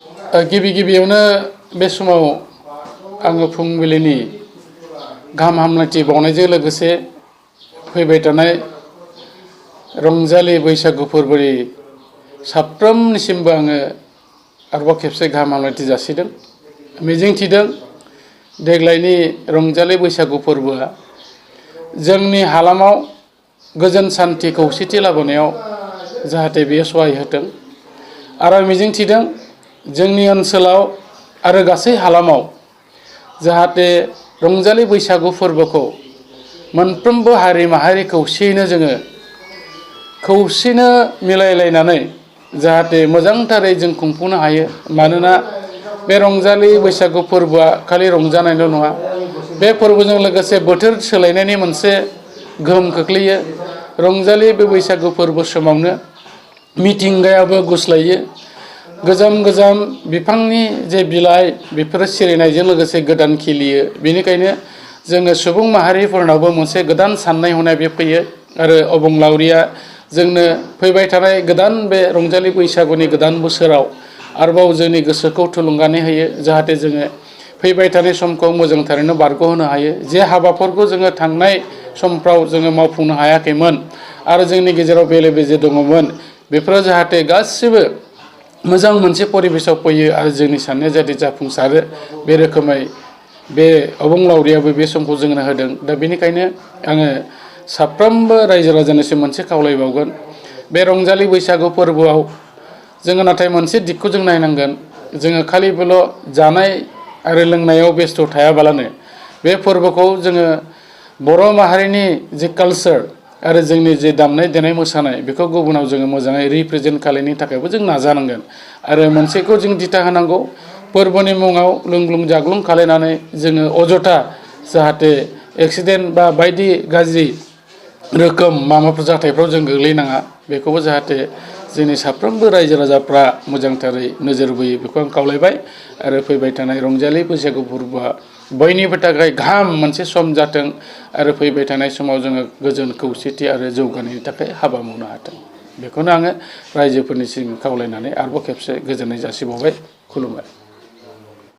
गिबि गिबियावनो बे समाव आङो फुंबिलिनि गाहाम हामलायथि बावनायजों लोगोसे फैबाय थानाय रंजालि बैसागु फोरबोनि साफ्रोमनिसिमबो आङो आरोबाव खेबसे गाहाम हामलायथि जासिदों। मिजिंथिदों देग्लायनि रंजालि बैसागु फोरबोआ जोंनि हालामाव गोजोन सान्थि खौसेथि लाबोनायाव जाहाथे बेयो सहाय होथों आरो मिजिंथिदों जोंनि ओनसोलाव आरो गासै हालामाव जाहाथे रंजालि बैसागु फोरबोखौ मोनफ्रोमबो हारि माहारि खौसेयैनो मिलायलायनानै जाहाथे मोजांथारै जों खुंफुंनो हायो। मानोना बे रंजालि बैसागु फोरबोआ खालि रंजानायल' नङा, बे फोरबोजों लोगोसे बोथोर सोलायनायनि मोनसे गोहोम खोख्लैयो। रंजालि बे बैसागु फोरबो समावनो मिथिंगायाबो गुस्लायो। गोजाम बिफांनि जे बिलाइ बेफोरो सिरिनायजों लोगोसे गोदान खिलियो। बेनिखायनो जोङो सुबुं माहारिफोरनावबो मोनसे गोदान साननाय हनाय बे फैयो आरो अबंलावरिया जोंनो फैबाय थानाय गोदान बे रंजालि बैसागुनि गोदान बोसोराव आरोबाव जोंनि गोसोखौ थुलुंगानाय होयो जाहाथे जोङो फैबाय थानाय समखौ मोजांथारैनो बारग'होनो हायो। जे हाबाफोरखौ जोङो थांनाय समफ्राव जोङो मावफुंनो हायाखैमोन आरो जोंनि गेजेराव बेले बेजे दङमोन, बेफोरो जाहाथे गासिबो मोजां मोनसे परिबेसाव फैयो आरो जोंनि साननाया जाहाथे जाफुंसारो। बे रोखोमै बे अबंलावरियाबो बे समखौ जोंनो होदों। दा बेनिखायनो आङो साफ्रोमबो रायजो राजानिसिम मोनसे खावलायबावगोन, बे रंजालि बैसागु फोरबोआव जोङो नाथाय मोनसे दिगखौ जों नायनांगोन। जोङो खालिबोल' जानाय आरो लोंनायाव बेस्थ' थायाबालानो बे फोरबोखौ जोङो बर' माहारिनि जे कालचार आरो जोंनि जे दामनाय देनाय मोसानाय बेखौ गुबुनाव जोङो मोजाङै रिप्रेजेन्ट खालामनो थाखायबो जों नाजानांगोन। आरो मोनसेखौ जों दिथा होनांगौ, फोरबोनि मुङाव लोंग्लुं जाग्लुं खालायनानै जोङो अजथा जाहाथे एक्सिडेन्ट बा बायदि गाज्रि रोखोम माबाफोर जाथायफ्राव जों गोग्लैनाङा, बेखौबो जाहाथे जोंनि साफ्रोमबो रायजो राजाफ्रा मोजांथारै नोजोर बोयो बेखौ आं खावलायबाय। आरो फैबाय थानाय रंजालि बैसागु फोरबोआ बयनिबो थाखाय गाहाम मोनसे सम जाथों आरो फैबाय थानाय समाव जोङो गोजोन खौसेथि आरो जौगानायनि थाखाय हाबा मावनो हाथों। बेखौनो आङो रायजोफोरनिसिम खावलायनानै आरोबाव खेबसे गोजोननाय जासिबावबाय। खुलुमबाय।